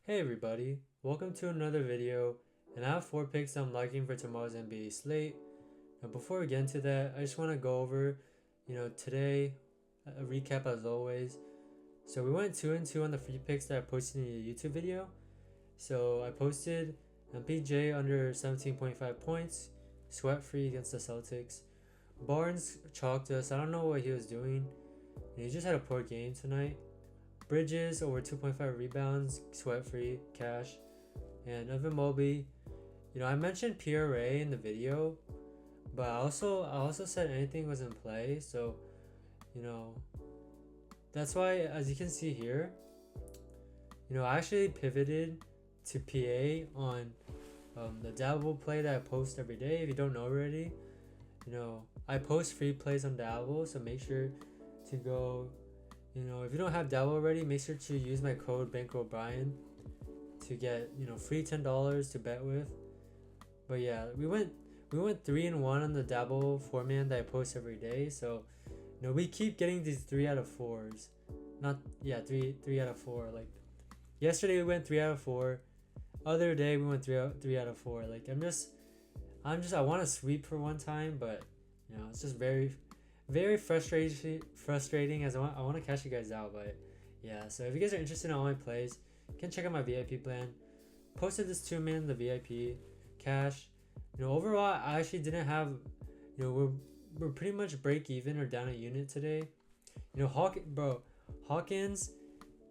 Hey everybody, welcome to another video, and I have 4 picks I'm liking for tomorrow's NBA slate. Now before we get into that, I just want to go over, today, a recap as always. So we went 2 and 2 on the free picks that I posted in the YouTube video. So I posted MPJ under 17.5 points, sweat free against the Celtics. Barnes chalked us, I don't know what he was doing, and he just had a poor game tonight. Bridges over 2.5 rebounds, sweat free, cash. And Evan Mobley, I mentioned PRA in the video, but I also said anything was in play, so that's why, as you can see here, I actually pivoted to PA on the dabble play that I post every day. If you don't know already, I post free plays on dabble, so make sure to go. If you don't have dabble already, make sure to use my code bankrollbriancn to get free $10 to bet with. But yeah, we went 3-1 on the dabble format that I post every day. So we keep getting these 3 out of 4s. Not yeah, 3 out of 4. Like yesterday we went 3 out of 4. Other day we went 3 out of 4. Like I want to sweep for one time, but it's just very frustrating as I want to catch you guys out. But yeah, so if you guys are interested in all my plays, you can check out my VIP plan. Posted this 2-man the VIP cash. Overall I actually didn't have, we're pretty much break even or down a unit today. Hawkins,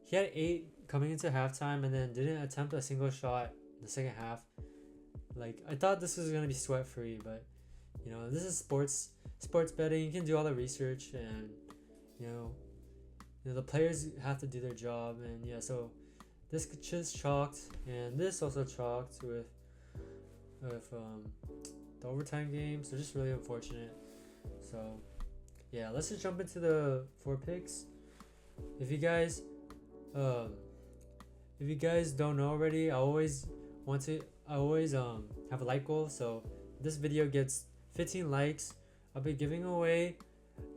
he had 8 coming into halftime and then didn't attempt a single shot in the second half. Like I thought this was gonna be sweat free, but this is sports betting. You can do all the research, and the players have to do their job. And yeah, so this just chalked, and this also chalked with the overtime game. So just really unfortunate. So yeah, let's just jump into the 4 picks. If you guys don't know already, I always have a like goal. So this video gets 15 likes, I'll be giving away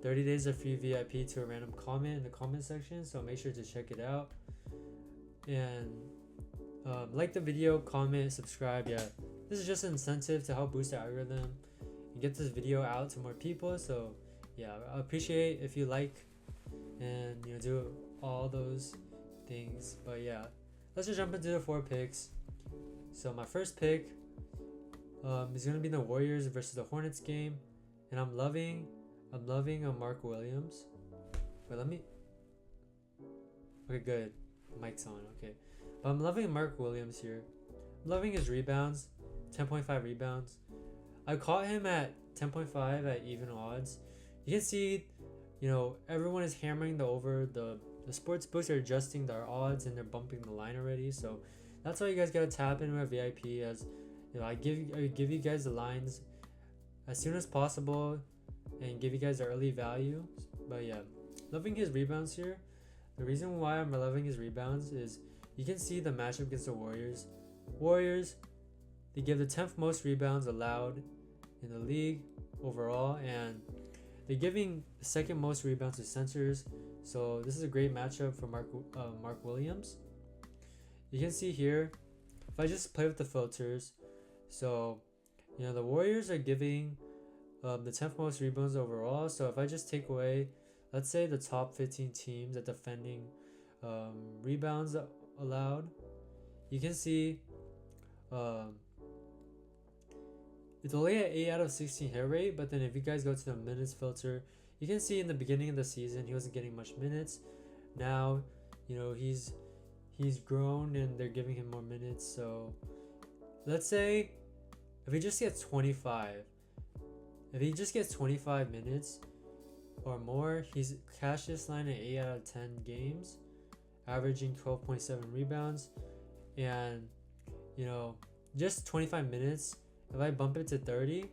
30 days of free VIP to a random comment in the comment section, so make sure to check it out. And like the video, comment, subscribe. Yeah, this is just an incentive to help boost the algorithm and get this video out to more people. So yeah, I appreciate if you like and do all those things. But yeah, let's just jump into the 4 picks. So my first pick is gonna be the Warriors versus the Hornets game. And I'm loving a Mark Williams. Wait, okay, good. Mic's on, okay. But I'm loving Mark Williams here. I'm loving his rebounds, 10.5 rebounds. I caught him at 10.5 at even odds. You can see, everyone is hammering the over. The sports books are adjusting their odds and they're bumping the line already. So that's why you guys gotta tap in with VIP. As I give you guys the lines as soon as possible and give you guys the early value. But yeah, loving his rebounds here. The reason why I'm loving his rebounds is you can see the matchup against the Warriors, they give the 10th most rebounds allowed in the league overall, and they're giving the 2nd most rebounds to centers. So this is a great matchup for Mark Williams. You can see here, if I just play with the filters, so the Warriors are giving the 10th most rebounds overall. So if I just take away, let's say, the top 15 teams at defending rebounds allowed, you can see it's only at 8 out of 16 hit rate. But then if you guys go to the minutes filter, you can see in the beginning of the season he wasn't getting much minutes. Now he's grown and they're giving him more minutes. So let's say if he just gets 25 minutes or more, he's cashed this line at 8 out of 10 games, averaging 12.7 rebounds. And just 25 minutes, if I bump it to 30,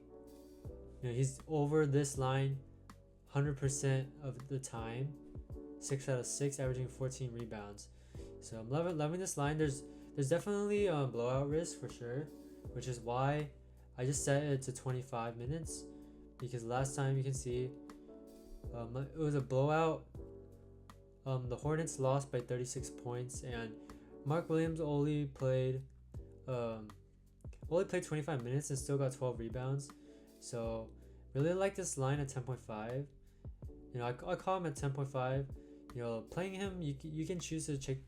he's over this line 100% of the time, 6 out of 6, averaging 14 rebounds. So I'm loving this line. There's definitely a blowout risk for sure, which is why I just set it to 25 minutes, because last time you can see it was a blowout. The Hornets lost by 36 points, and Mark Williams only played 25 minutes and still got 12 rebounds. So really like this line at 10.5. You know, I call him at 10.5. You know, playing him, you can choose to take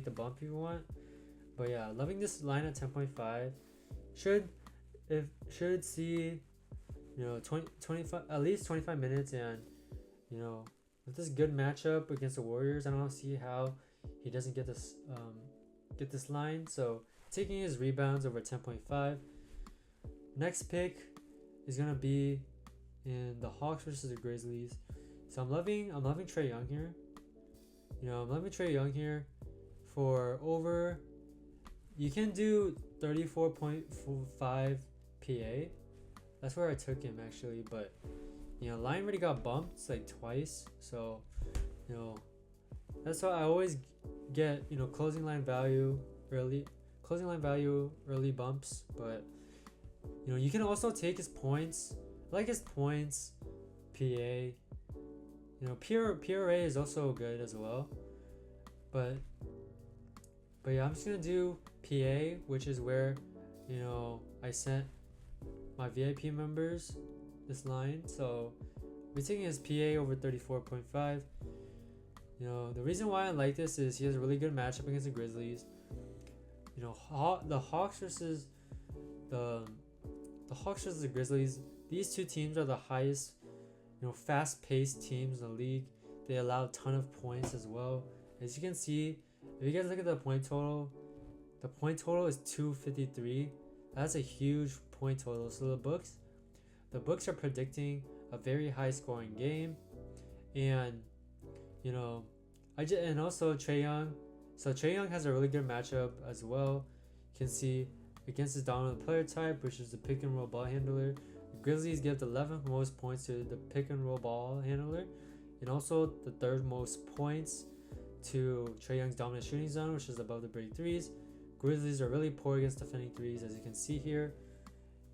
the bump if you want. But yeah, loving this line at 10.5. Should see, you know, 25 at least 25 minutes, and you know, with this good matchup against the Warriors, I don't see how he doesn't get this line. So taking his rebounds over 10.5. Next pick is gonna be in the Hawks versus the Grizzlies. So I'm loving Trae Young here. You know, I'm loving Trae Young here for over. You can do 34.5 PA. That's where I took him actually, but you know, line already got bumped like twice. So you know, that's why I always get, you know, closing line value early bumps. But you know, you can also take his points. I like his points, PA. You know, PRA is also good as well. But yeah, I'm just gonna do PA, which is where, you know, I sent my VIP members this line. So we're taking his PA over 34.5. You know, the reason why I like this is he has a really good matchup against the Grizzlies. You know, the Hawks versus the Grizzlies. These two teams are the highest, you know, fast-paced teams in the league. They allow a ton of points as well. As you can see, if you guys look at the point total is 253. That's a huge point total. So the books are predicting a very high-scoring game, and you know, and also Trae Young. So Trae Young has a really good matchup as well. You can see against his dominant player type, which is the pick and roll ball handler. The Grizzlies give the 11th most points to the pick and roll ball handler, and also the 3rd most points to Trae Young's dominant shooting zone, which is above the break threes. Grizzlies are really poor against defending threes, as you can see here.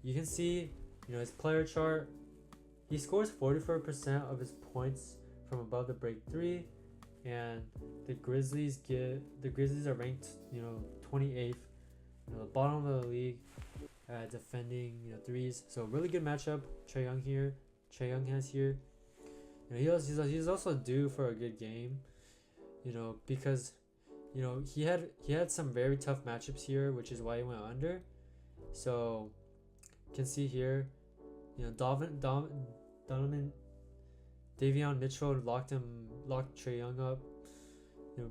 You can see, you know, his player chart. He scores 44% of his points from above the break three, and the Grizzlies are ranked, you know, 28th, you know, the bottom of the league at defending, you know, threes. So really good matchup. Trae Young has here. You know, he's also due for a good game, you know, because, you know, he had some very tough matchups here, which is why he went under. So you can see here, you know, Davion Mitchell locked Trae Young up. You know,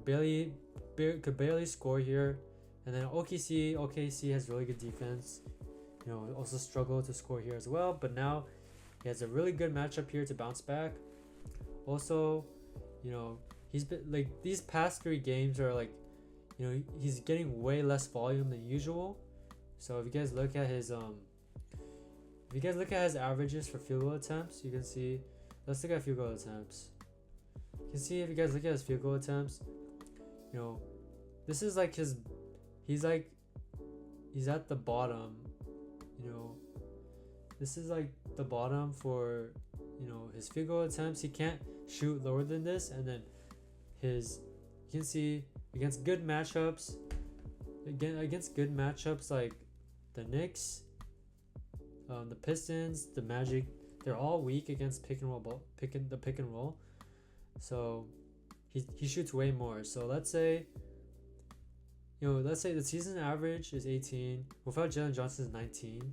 could barely score here. And then OKC has really good defense. You know, also struggled to score here as well. But now he has a really good matchup here to bounce back. Also, you know, he's been like, these past 3 games are like, you know, he's getting way less volume than usual. So if you guys look at his averages for field goal attempts, you can see. Let's look at field goal attempts. You can see, if you guys look at his field goal attempts, you know, this is like he's at the bottom. You know, this is like the bottom for, you know, his field goal attempts. He can't shoot lower than this. And then you can see against good matchups like the Knicks, the Pistons, the Magic, they're all weak against pick and roll. So he shoots way more. So let's say the season average is 18. Without Jalen Johnson is 19.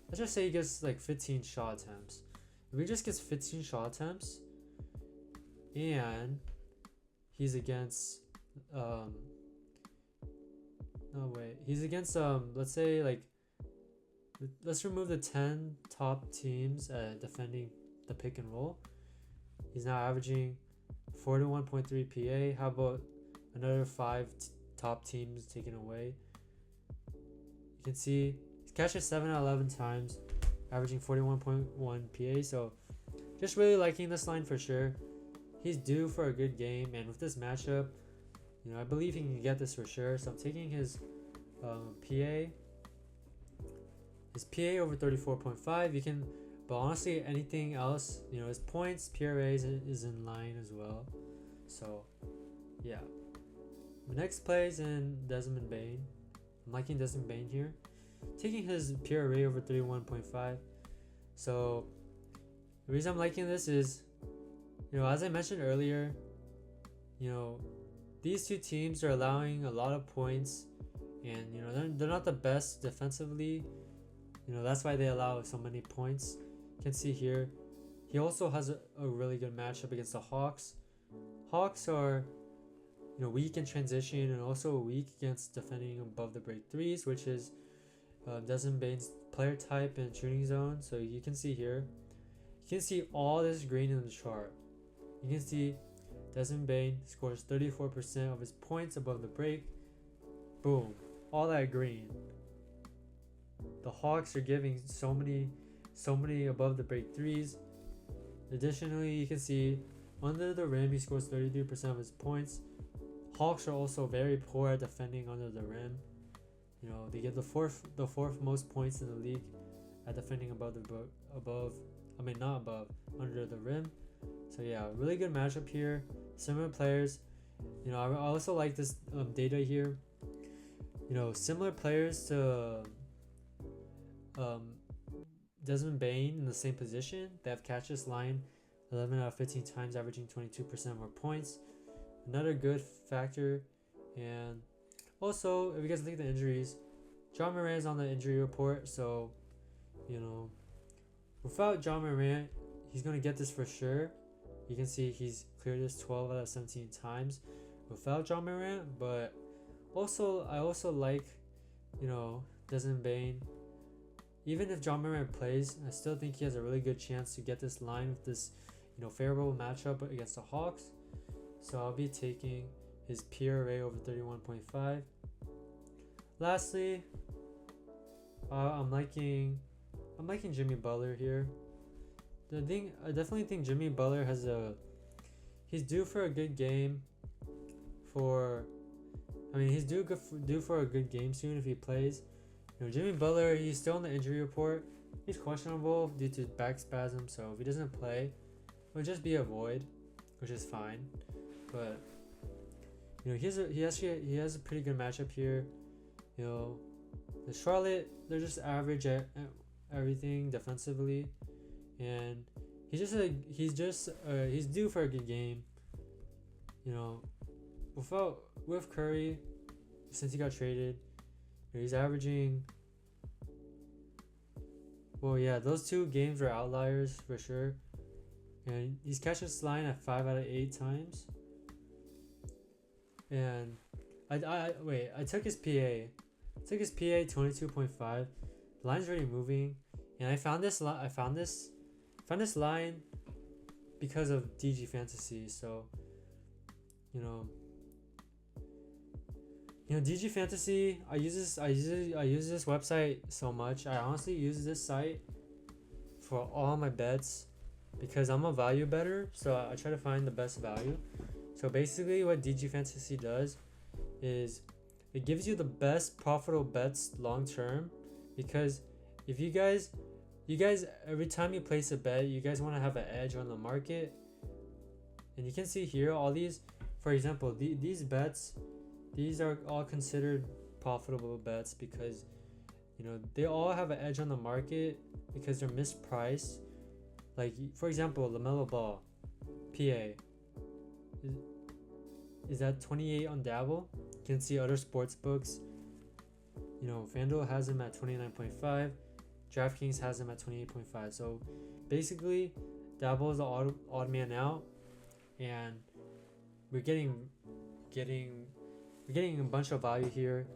Let's just say he gets like 15 shot attempts. If he just gets 15 shot attempts, and he's against let's say, like, let's remove the 10 top teams defending the pick and roll. He's now averaging 41.3 PA. How about another 5 top teams taken away? You can see he catches 7 out of 11 times, averaging 41.1 PA. So just really liking this line for sure. He's due for a good game, and with this matchup, you know, I believe he can get this for sure. So I'm taking his PA. His PA over 34.5. You can, but honestly, anything else, you know, his points, PRA is in line as well. So, yeah. The next play is in Desmond Bain. I'm liking Desmond Bain here, taking his PRA over 31.5. So the reason I'm liking this is, as I mentioned earlier, these two teams are allowing a lot of points, and they're not the best defensively. That's why they allow so many points. You can see here, he also has a really good matchup against the Hawks. Hawks are weak in transition and also weak against defending above the break threes, which is Desmond Bain's player type and shooting zone. So you can see here, you can see all this green in the chart. You can see Desmond Bain scores 34% of his points above the break. Boom, all that green. The Hawks are giving so many above the break threes. Additionally, you can see under the rim he scores 33% of his points. Hawks are also very poor at defending under the rim. They get the fourth most points in the league at defending under the rim. So yeah, really good matchup here. Similar players. I also like this data here. Similar players to Desmond Bain in the same position. They have catch this line 11 out of 15 times, averaging 22% more points. Another good factor. And also, if you guys look at the injuries, John Morant is on the injury report. So, without John Morant, he's going to get this for sure. You can see he's cleared this 12 out of 17 times without John Morant. But also, I also like, Desmond Bain. Even if John Morant plays, I still think he has a really good chance to get this line with this, favorable matchup against the Hawks. So I'll be taking his PRA over 31.5. Lastly, I'm liking Jimmy Butler here. I definitely think Jimmy Butler he's due for a good game. He's due for a good game soon if he plays. Jimmy Butler, he's still on the injury report. He's questionable due to back spasm, so if he doesn't play, it would just be a void, which is fine. But he has a pretty good matchup here. The Charlotte, they're just average at everything defensively, and he's due for a good game. With Curry, since he got traded, he's averaging. Well, yeah, those two games were outliers for sure, and he's catched this line at 5 out of 8 times. And I took his PA. 22.5. The line's already moving, and I found this line because of DG Fantasy. So, DG Fantasy. I use this website so much. I honestly use this site for all my bets because I'm a value bettor. So I try to find the best value. So basically, what DG Fantasy does is it gives you the best profitable bets long term, because if you guys every time you place a bet, you guys want to have an edge on the market. And you can see here all these, for example, these bets, these are all considered profitable bets because they all have an edge on the market because they're mispriced. Like, for example, LaMelo Ball PA is at 28 on Dabble. You can see other sports books. FanDuel has him at 29.5. DraftKings has him at 28.5. So basically, Dabble is the odd man out, and we're getting a bunch of value here.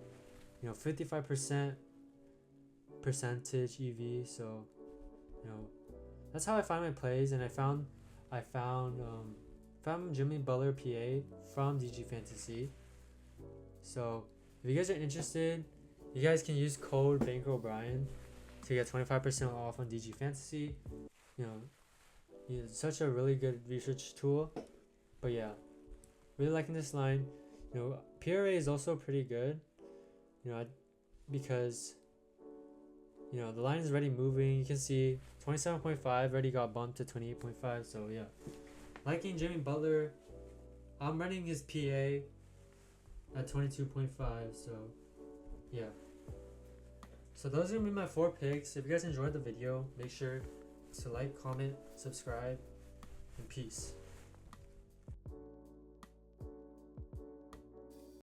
55% percentage EV. So that's how I find my plays, and I found Jimmy Butler PA from DG Fantasy. So if you guys are interested, you guys can use code bankrollbriancn to get 25% off on DG Fantasy. It's such a really good research tool. But yeah, really liking this line. PRA is also pretty good. Because the line is already moving. You can see 27.5 already got bumped to 28.5. So yeah, liking Jimmy Butler. I'm running his PA. at 22.5. So yeah. So those are gonna be my 4 picks. If you guys enjoyed the video, make sure to like, comment, subscribe, and peace.